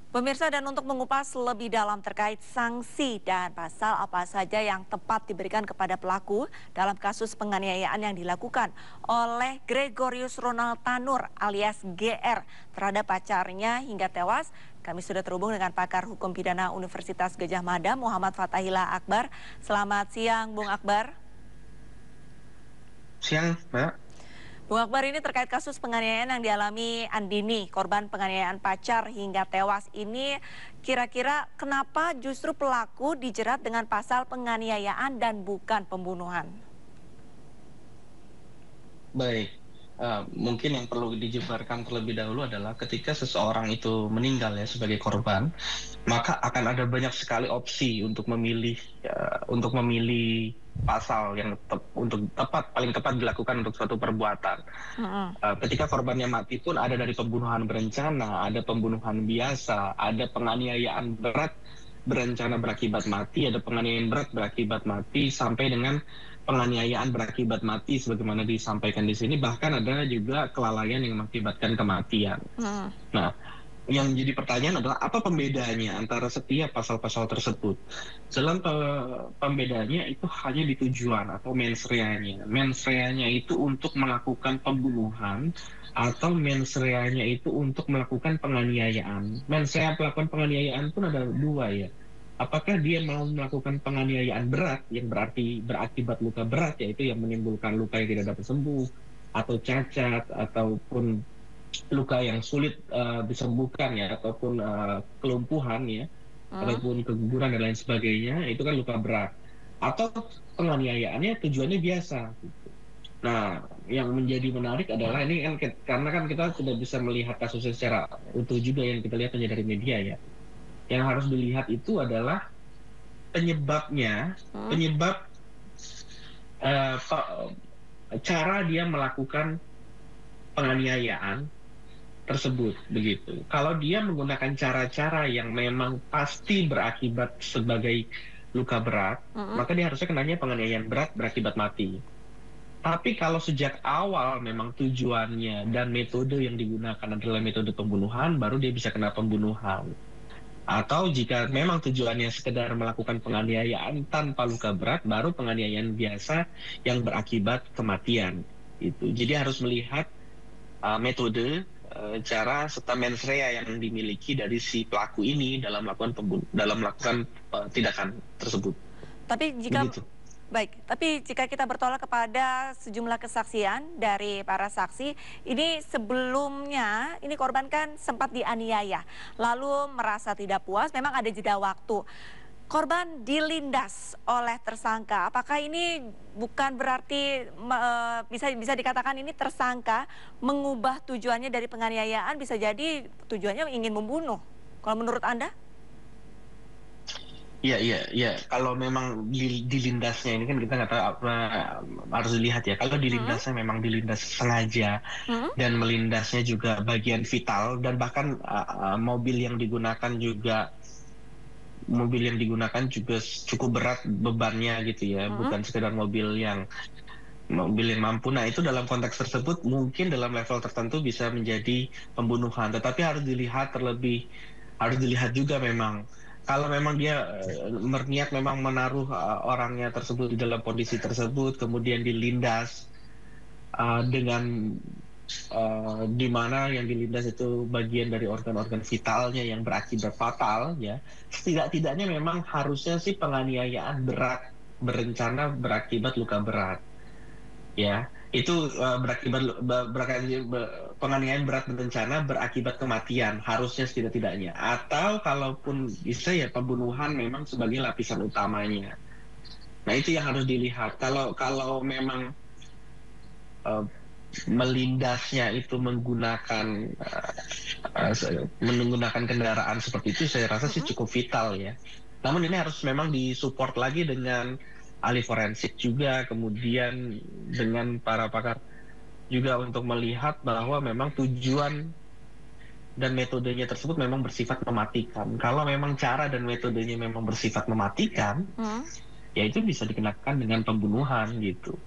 Pemirsa, dan untuk mengupas lebih dalam terkait sanksi dan pasal apa saja yang tepat diberikan kepada pelaku dalam kasus penganiayaan yang dilakukan oleh Gregorius Ronald Tanur alias GR terhadap pacarnya hingga tewas, kami sudah terhubung dengan pakar hukum pidana Universitas Gadjah Mada, Muhammad Fathahillah Akbar. Selamat siang, Bung Akbar. Siang, Mbak. Bung Akbar, ini terkait kasus penganiayaan yang dialami Andini, korban penganiayaan pacar hingga tewas ini, kira-kira kenapa justru pelaku dijerat dengan pasal penganiayaan dan bukan pembunuhan? Baik. Mungkin yang perlu dijabarkan terlebih dahulu adalah ketika seseorang itu meninggal ya sebagai korban, maka akan ada banyak sekali opsi untuk memilih pasal yang untuk paling tepat dilakukan untuk suatu perbuatan. Mm-mm. Ketika korbannya mati pun ada dari pembunuhan berencana, ada pembunuhan biasa, ada penganiayaan berat berencana berakibat mati, ada penganiayaan berat berakibat mati, sampai dengan penganiayaan berakibat mati sebagaimana disampaikan di sini, bahkan ada juga kelalaian yang mengakibatkan kematian. Mm-mm. Nah, yang jadi pertanyaan adalah apa pembedaannya antara setiap pasal-pasal tersebut? Dalam pembedaannya itu hanya di tujuan atau mens rea-nya. Mens rea-nya itu untuk melakukan pembunuhan atau mens rea-nya itu untuk melakukan penganiayaan. Mens rea pelakukan penganiayaan pun ada dua ya. Apakah dia mau melakukan penganiayaan berat yang berarti berakibat luka berat, yaitu yang menimbulkan luka yang tidak dapat sembuh, atau cacat, ataupun luka yang sulit disembuhkan ya, ataupun kelumpuhan ya, Mm. ataupun keguguran dan lain sebagainya, itu kan luka berat. Atau penganiayaannya tujuannya biasa. Nah, yang menjadi menarik adalah ini kan karena kan kita tidak bisa melihat kasusnya secara utuh juga, yang kita lihat hanya dari media ya. Yang harus dilihat itu adalah penyebabnya, Mm. penyebab eh, pa- cara dia melakukan penganiayaan tersebut begitu. Kalau dia menggunakan cara-cara yang memang pasti berakibat sebagai luka berat, Mm-mm. maka dia harusnya kenanya penganiayaan berat berakibat mati. Tapi kalau sejak awal memang tujuannya dan metode yang digunakan adalah metode pembunuhan, baru dia bisa kena pembunuhan. Atau jika memang tujuannya sekedar melakukan penganiayaan tanpa luka berat, baru penganiayaan biasa yang berakibat kematian. Itu. Jadi harus melihat metode, cara serta mens rea yang dimiliki dari si pelaku ini dalam melakukan tindakan tersebut. Tapi jika Begitu. Tapi jika kita bertolak kepada sejumlah kesaksian dari para saksi, ini sebelumnya ini korban kan sempat dianiaya, lalu merasa tidak puas, memang ada jeda waktu. Korban dilindas oleh tersangka. Apakah ini bukan berarti bisa bisa dikatakan ini tersangka mengubah tujuannya dari penganiayaan, bisa jadi tujuannya ingin membunuh. Kalau menurut Anda? Iya, iya, iya. Kalau memang dilindasnya ini kan kita nggak tahu apa, harus dilihat ya. Kalau Mm-mm. dilindasnya memang dilindas sengaja Mm-mm. dan melindasnya juga bagian vital, dan bahkan mobil yang digunakan juga cukup berat bebannya gitu ya, Mm-mm. bukan sekedar mobil yang mampu. Nah, itu dalam konteks tersebut mungkin dalam level tertentu bisa menjadi pembunuhan, tetapi harus dilihat juga memang kalau memang dia berniat memang menaruh orangnya tersebut di dalam kondisi tersebut, kemudian dilindas dengan di mana yang dilindas itu bagian dari organ-organ vitalnya yang berakibat fatal ya. Setidak-tidaknya memang harusnya sih penganiayaan berat berencana berakibat luka berat ya. Itu penganiayaan berat berencana berakibat kematian harusnya setidak-tidaknya, atau kalaupun bisa ya pembunuhan memang sebagai lapisan utamanya. Nah, itu yang harus dilihat. Kalau kalau memang eh, melindasnya itu menggunakan kendaraan seperti itu, saya rasa sih Mm-mm. cukup vital ya. Namun ini harus memang disupport lagi dengan ahli forensik juga, kemudian dengan para pakar juga untuk melihat bahwa memang tujuan dan metodenya tersebut memang bersifat mematikan. Kalau memang cara dan metodenya memang bersifat mematikan, Mm. ya itu bisa dikenakan dengan pembunuhan gitu.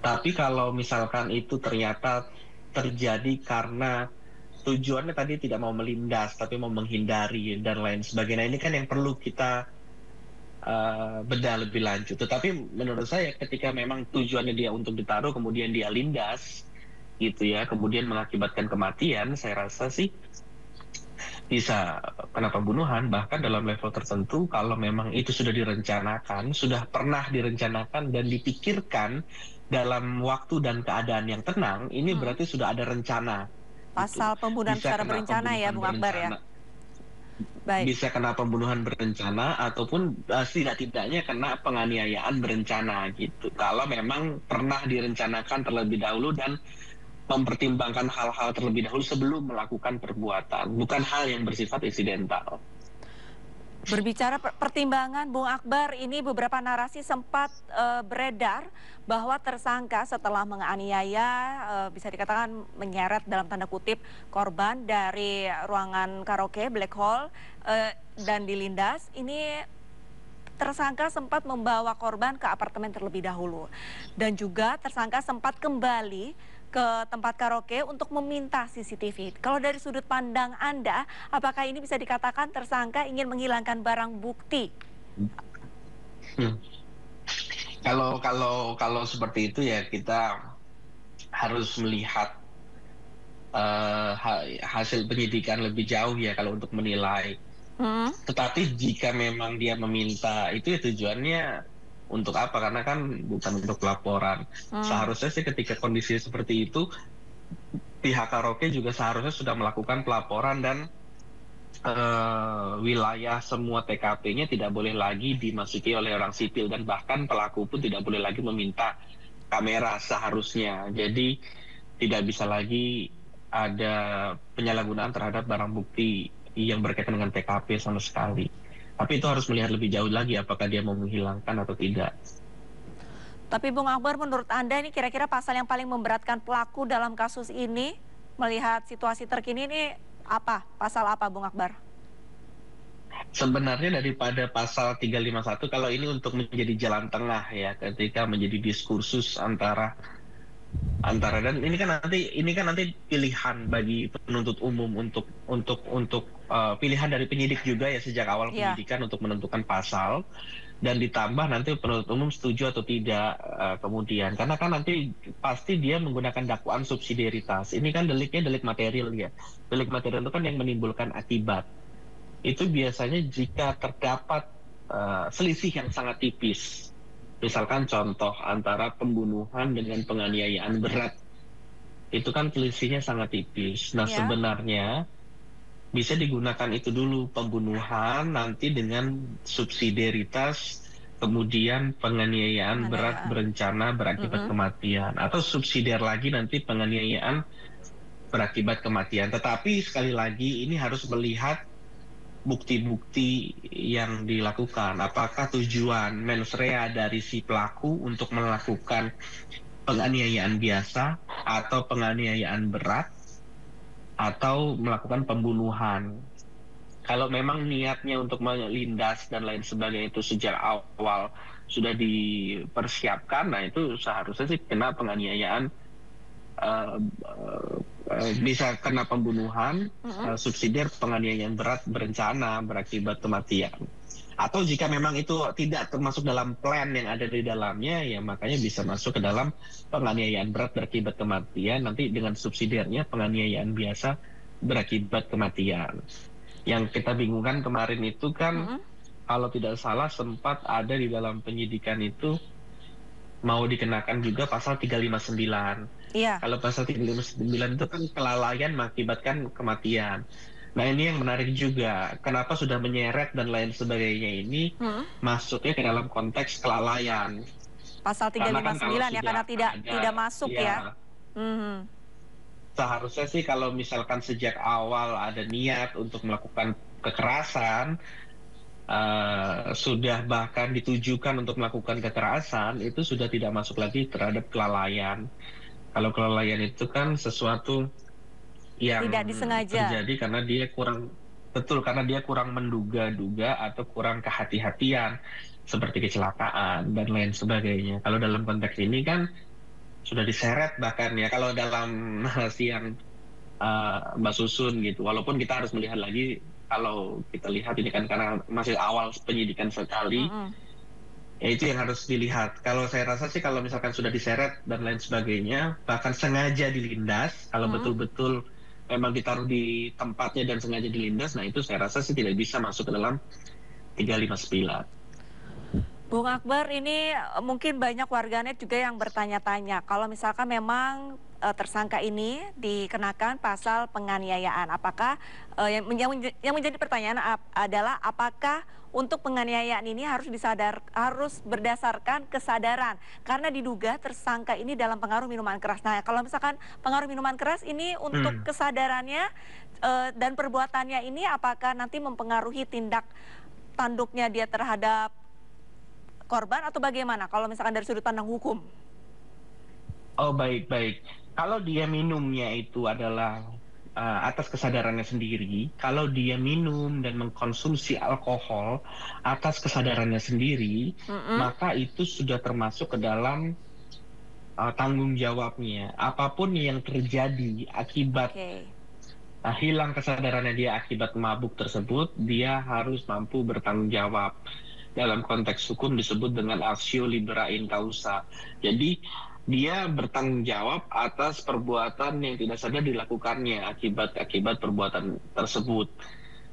Tapi kalau misalkan itu ternyata terjadi karena tujuannya tadi tidak mau melindas, tapi mau menghindari dan lain sebagainya. Ini kan yang perlu kita bedah lebih lanjut. Tetapi menurut saya ketika memang tujuannya dia untuk ditaruh, kemudian dia lindas, gitu ya, kemudian mengakibatkan kematian, saya rasa sih bisa kena pembunuhan. Bahkan dalam level tertentu, kalau memang itu sudah direncanakan, sudah pernah direncanakan dan dipikirkan dalam waktu dan keadaan yang tenang, ini Mm-mm. berarti sudah ada rencana. Itu Pasal pembunuhan bisa secara kena berencana ya, pembunuhan Bung Akbar ya. berencana, Baik. bisa kena pembunuhan berencana ataupun tidak-tidaknya kena penganiayaan berencana gitu. Kalau memang pernah direncanakan terlebih dahulu dan mempertimbangkan hal-hal terlebih dahulu sebelum melakukan perbuatan, bukan hal yang bersifat insidental. Berbicara pertimbangan, Bung Akbar, ini beberapa narasi sempat beredar bahwa tersangka setelah menganiaya, bisa dikatakan menyeret dalam tanda kutip korban dari ruangan karaoke Black Hole dan dilindas. Ini tersangka sempat membawa korban ke apartemen terlebih dahulu. Dan juga tersangka sempat kembali ke tempat karaoke untuk meminta CCTV. Kalau dari sudut pandang Anda, apakah ini bisa dikatakan tersangka ingin menghilangkan barang bukti? Hmm. Kalau seperti itu ya kita harus melihat hasil penyidikan lebih jauh ya kalau untuk menilai. Hmm, Tetapi jika memang dia meminta itu ya tujuannya untuk apa? Karena kan bukan untuk laporan. hmm, Seharusnya sih ketika kondisi seperti itu pihak karaoke juga seharusnya sudah melakukan pelaporan dan wilayah semua TKP-nya tidak boleh lagi dimasuki oleh orang sipil dan bahkan pelaku pun tidak boleh lagi meminta kamera seharusnya. Jadi tidak bisa lagi ada penyalahgunaan terhadap barang bukti yang berkaitan dengan TKP sama sekali. Tapi itu harus melihat lebih jauh lagi apakah dia mau menghilangkan atau tidak. Tapi Bung Akbar, menurut Anda ini kira-kira pasal yang paling memberatkan pelaku dalam kasus ini, melihat situasi terkini ini apa? Pasal apa, Bung Akbar? Sebenarnya daripada pasal 351 kalau ini untuk menjadi jalan tengah ya ketika menjadi diskursus antara antara dan ini kan nanti pilihan bagi penuntut umum untuk pilihan dari penyidik juga ya sejak awal Iya, penyidikan untuk menentukan pasal dan ditambah nanti penuntut umum setuju atau tidak kemudian karena kan nanti pasti dia menggunakan dakwaan subsidiaritas ini kan deliknya delik material ya delik material itu kan yang menimbulkan akibat itu biasanya jika terdapat selisih yang sangat tipis. Misalkan contoh antara pembunuhan dengan penganiayaan berat. Itu kan selisihnya sangat tipis. Nah ya, sebenarnya bisa digunakan itu dulu pembunuhan nanti dengan subsidiaritas kemudian penganiayaan berat penganiayaan. berencana berakibat Mm-mm. kematian atau subsidiar lagi nanti penganiayaan berakibat kematian. Tetapi sekali lagi ini harus melihat bukti-bukti yang dilakukan. Apakah tujuan mens rea dari si pelaku untuk melakukan penganiayaan biasa atau penganiayaan berat atau melakukan pembunuhan. Kalau memang niatnya untuk melindas dan lain sebagainya itu sejak awal sudah dipersiapkan, nah itu seharusnya sih kena penganiayaan eh, bisa kena pembunuhan, Mm-mm. subsidiar penganiayaan berat berencana berakibat kematian. Atau jika memang itu tidak termasuk dalam plan yang ada di dalamnya, ya makanya bisa masuk ke dalam penganiayaan berat berakibat kematian, nanti dengan subsidiarnya penganiayaan biasa berakibat kematian. Yang kita bingungkan kemarin itu kan, Mm-mm. kalau tidak salah sempat ada di dalam penyidikan itu mau dikenakan juga pasal 359. Iya. Kalau pasal 359 itu kan kelalaian mengakibatkan kematian. Nah ini yang menarik juga, kenapa sudah menyeret dan lain sebagainya ini Mm. masuknya ke dalam konteks kelalaian. Pasal Karena kan kalau 359 ya, sudah karena tidak ada, masuk ya. ya Mhm. seharusnya sih kalau misalkan sejak awal ada niat untuk melakukan kekerasan, sudah bahkan ditujukan untuk melakukan kekerasan, itu sudah tidak masuk lagi terhadap kelalaian. Kalau kelalaian itu kan sesuatu yang Tidak disengaja. terjadi karena dia kurang betul karena dia kurang menduga-duga atau kurang kehati-hatian seperti kecelakaan dan lain sebagainya. Kalau dalam konteks ini kan sudah diseret bahkan ya kalau dalam narasi yang Mbak Susun gitu. Walaupun kita harus melihat lagi, kalau kita lihat ini kan karena masih awal penyidikan sekali, Mm-mm. ya itu yang harus dilihat. Kalau saya rasa sih kalau misalkan sudah diseret dan lain sebagainya, bahkan sengaja dilindas, kalau Mm-mm. betul-betul memang ditaruh di tempatnya dan sengaja dilindas, nah itu saya rasa sih tidak bisa masuk ke dalam 359. Bung Akbar, ini mungkin banyak warganet juga yang bertanya-tanya, kalau misalkan memang tersangka ini dikenakan pasal penganiayaan, apakah yang menjadi pertanyaan adalah apakah untuk penganiayaan ini harus berdasarkan kesadaran karena diduga tersangka ini dalam pengaruh minuman keras. Nah, kalau misalkan pengaruh minuman keras ini untuk Hmm. kesadarannya dan perbuatannya ini apakah nanti mempengaruhi tindak tanduknya dia terhadap korban atau bagaimana kalau misalkan dari sudut pandang hukum? Oh, baik-baik. Kalau dia minumnya itu adalah atas kesadarannya sendiri, kalau dia minum dan mengkonsumsi alkohol atas kesadarannya sendiri, Mm-mm. maka itu sudah termasuk ke dalam tanggung jawabnya. Apapun yang terjadi akibat Oke. hilang kesadarannya dia akibat mabuk tersebut, dia harus mampu bertanggung jawab. Dalam konteks hukum disebut dengan actio libera in causa. Jadi dia bertanggung jawab atas perbuatan yang tidak sadar dilakukannya akibat perbuatan tersebut.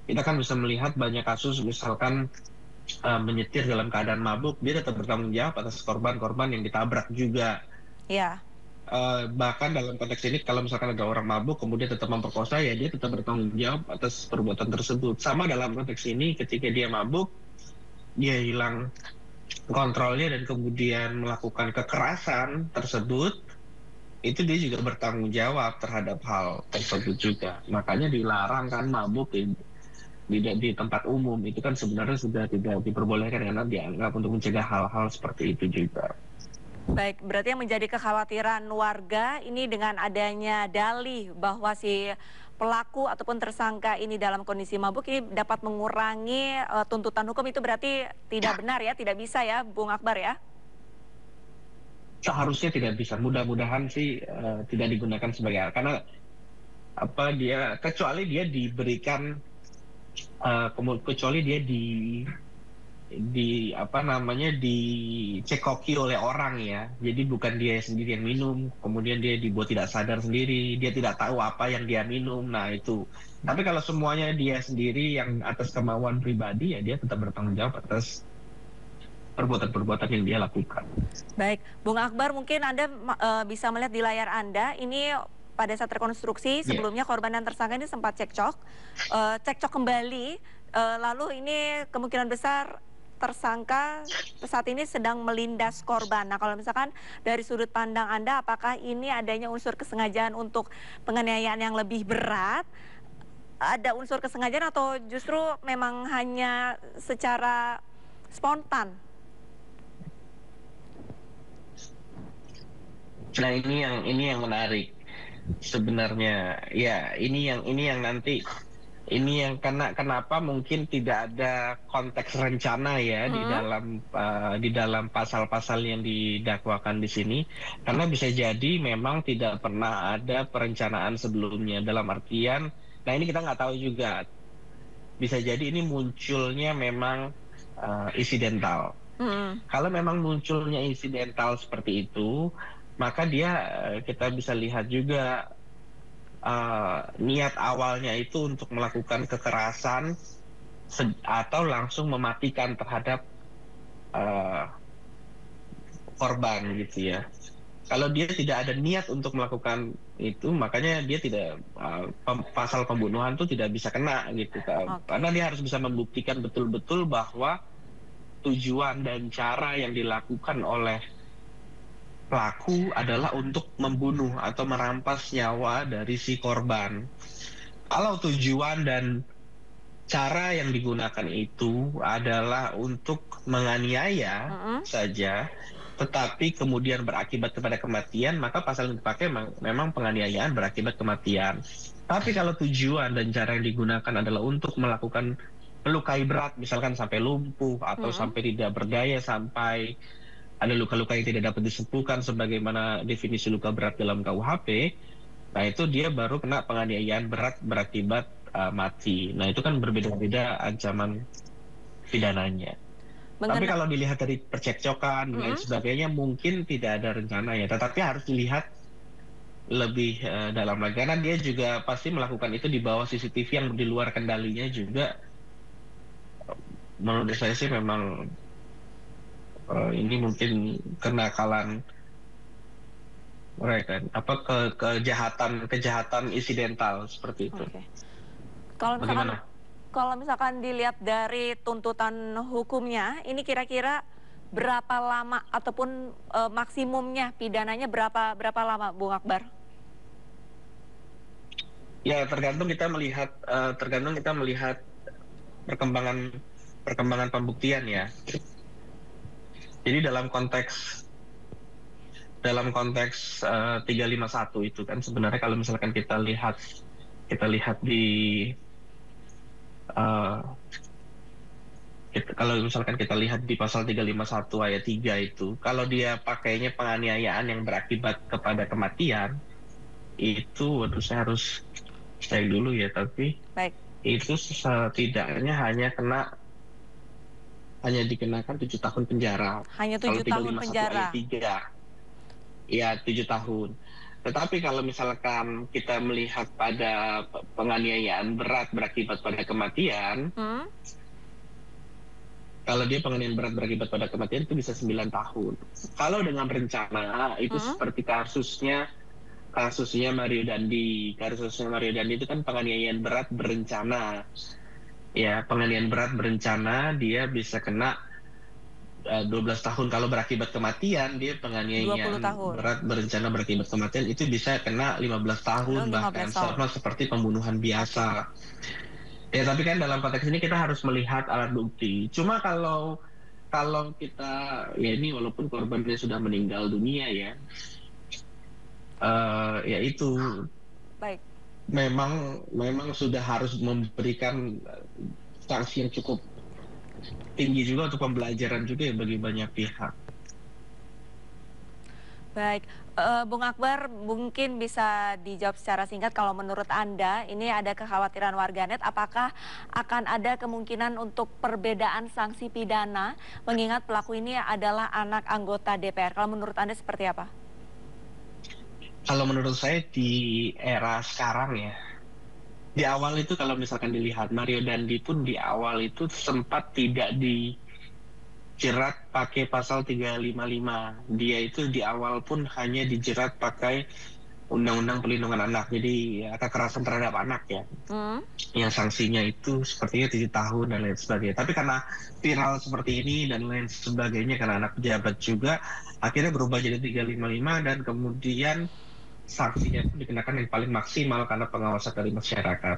Kita kan bisa melihat banyak kasus misalkan menyetir dalam keadaan mabuk, dia tetap bertanggung jawab atas korban-korban yang ditabrak juga. Ya. Bahkan dalam konteks ini kalau misalkan ada orang mabuk kemudian tetap memperkosa, ya dia tetap bertanggung jawab atas perbuatan tersebut. Sama dalam konteks ini, ketika dia mabuk, dia hilang kontrolnya dan kemudian melakukan kekerasan tersebut, itu dia juga bertanggung jawab terhadap hal tersebut juga. Makanya dilarang kan mabuk di tempat umum, itu kan sebenarnya sudah tidak diperbolehkan karena dianggap untuk mencegah hal-hal seperti itu juga. Baik, berarti yang menjadi kekhawatiran warga ini dengan adanya dalih bahwa si pelaku ataupun tersangka ini dalam kondisi mabuk ini dapat mengurangi tuntutan hukum, itu berarti tidak benar ya, tidak bisa ya, Bung Akbar ya? Seharusnya tidak bisa. Mudah-mudahan sih tidak digunakan sebagai karena apa, dia kecuali dia diberikan kecuali dia di apa namanya dicekoki oleh orang ya. Jadi bukan dia sendiri yang minum, kemudian dia dibuat tidak sadar sendiri, dia tidak tahu apa yang dia minum. Nah, itu. Tapi kalau semuanya dia sendiri yang atas kemauan pribadi, ya dia tetap bertanggung jawab atas perbuatan-perbuatan yang dia lakukan. Baik, Bung Akbar, mungkin Anda bisa melihat di layar Anda, ini pada saat rekonstruksi Ya. sebelumnya korban dan tersangka ini sempat cekcok, cekcok kembali, lalu ini kemungkinan besar tersangka saat ini sedang melindas korban. Nah, kalau misalkan dari sudut pandang Anda, apakah ini adanya unsur kesengajaan untuk penganiayaan yang lebih berat? Ada unsur kesengajaan atau justru memang hanya secara spontan? Nah, ini yang menarik sebenarnya. Ya, ini yang nanti ini yang kenapa mungkin tidak ada konteks rencana ya Hmm. di dalam pasal-pasal yang didakwakan di sini, karena bisa jadi memang tidak pernah ada perencanaan sebelumnya, dalam artian, nah ini kita nggak tahu juga, bisa jadi ini munculnya memang insidental. Hmm. Kalau memang munculnya insidental seperti itu, maka kita bisa lihat juga niat awalnya itu untuk melakukan kekerasan atau langsung mematikan terhadap uh, korban gitu ya. Kalau dia tidak ada niat untuk melakukan itu, makanya dia tidak pasal pembunuhan itu tidak bisa kena gitu. Karena Oke. dia harus bisa membuktikan betul-betul bahwa tujuan dan cara yang dilakukan oleh pelaku adalah untuk membunuh atau merampas nyawa dari si korban. Kalau tujuan dan cara yang digunakan itu adalah untuk menganiaya Mm-mm. saja, tetapi kemudian berakibat kepada kematian, maka pasal yang dipakai memang penganiayaan berakibat kematian. Tapi kalau tujuan dan cara yang digunakan adalah untuk melakukan melukai berat, misalkan sampai lumpuh atau Mm-mm. sampai tidak berdaya, sampai ada luka-luka yang tidak dapat disembuhkan sebagaimana definisi luka berat dalam KUHP, Nah, itu dia baru kena penganiayaan berat berakibat mati. Nah, itu kan berbeda-beda ancaman pidananya. Tapi Mengena kalau dilihat dari percekcokan dan lain Mhm. sebagainya, mungkin tidak ada rencana ya. Tetapi harus dilihat lebih dalam lagi. Karena dia juga pasti melakukan itu di bawah CCTV yang di luar kendalinya juga. Menurut saya sih memang ini mungkin kenakalan mereka, apa kejahatan insidental seperti itu. Oke. Kalau misalkan Bagaimana? kalau misalkan dilihat dari tuntutan hukumnya, ini kira-kira berapa lama ataupun, maksimumnya pidananya berapa berapa lama, Bung Akbar? Ya tergantung kita melihat perkembangan perkembangan pembuktian ya. Jadi dalam konteks 351 itu kan sebenarnya kalau misalkan kita lihat di eh, kalau misalkan kita lihat di pasal 351 ayat 3 itu, kalau dia pakainya penganiayaan yang berakibat kepada kematian, itu waduh saya harus cek dulu ya, tapi Baik, itu setidaknya hanya dikenakan 7 tahun penjara. hanya Kalau 7 tahun 351 ayat penjara. 3 ya 7 tahun. Tetapi kalau misalkan kita melihat pada penganiayaan berat berakibat pada kematian, Hmm, kalau dia penganiayaan berat berakibat pada kematian itu bisa 9 tahun. Kalau dengan berencana itu mhm, seperti kasusnya Mario Dandi. Kasusnya Mario Dandi itu kan penganiayaan berat berencana. Ya, penganiayaan berat berencana dia bisa kena 12 tahun. Kalau berakibat kematian, dia 20 penganiayaan tahun. berat berencana berakibat kematian itu bisa kena 15 Lalu tahun bahkan 15 tahun. sama seperti pembunuhan Oke. biasa. Ya, tapi kan dalam konteks ini kita harus melihat alat bukti. Cuma kalau kalau kita ya ini walaupun korbannya sudah meninggal dunia ya, ya itu Baik. memang memang sudah harus memberikan sanksi yang cukup tinggi juga untuk pembelajaran juga ya bagi banyak pihak. Baik, Bung Akbar mungkin bisa dijawab secara singkat kalau menurut Anda ini ada kekhawatiran warganet apakah akan ada kemungkinan untuk perbedaan sanksi pidana mengingat pelaku ini adalah anak anggota DPR. Kalau menurut Anda seperti apa? Kalau menurut saya di era sekarang ya, di awal itu kalau misalkan dilihat Mario Dandi pun di awal itu sempat tidak dijerat pakai pasal 355. Dia itu di awal pun hanya dijerat pakai Undang-Undang Perlindungan Anak. Jadi ya, kekerasan terhadap anak ya. Hmm, Yang sanksinya itu sepertinya 7 tahun dan lain sebagainya. Tapi karena viral seperti ini dan lain sebagainya karena anak pejabat juga, akhirnya berubah jadi 355 dan kemudian sanksinya pun dikenakan yang paling maksimal karena pengawasan dari masyarakat.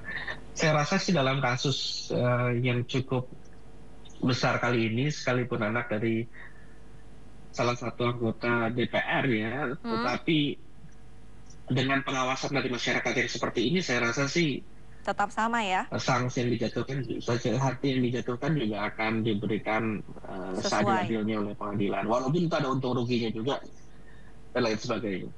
Saya rasa sih dalam kasus yang cukup besar kali ini, sekalipun anak dari salah satu anggota DPR ya, hmm, tetapi dengan pengawasan dari masyarakat yang seperti ini, saya rasa sih tetap sama ya, sanksi yang dijatuhkan, hati yang dijatuhkan juga akan diberikan sesuai. seadil-adilnya oleh pengadilan. Walaupun itu ada untung ruginya juga dan lain sebagainya.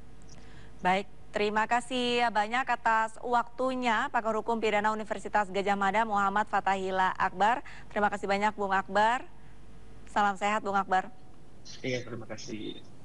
Baik, terima kasih banyak atas waktunya Pakar Hukum Pidana Universitas Gadjah Mada Muhammad Fathahillah Akbar. Terima kasih banyak Bung Akbar. Salam sehat Bung Akbar. Iya, terima kasih.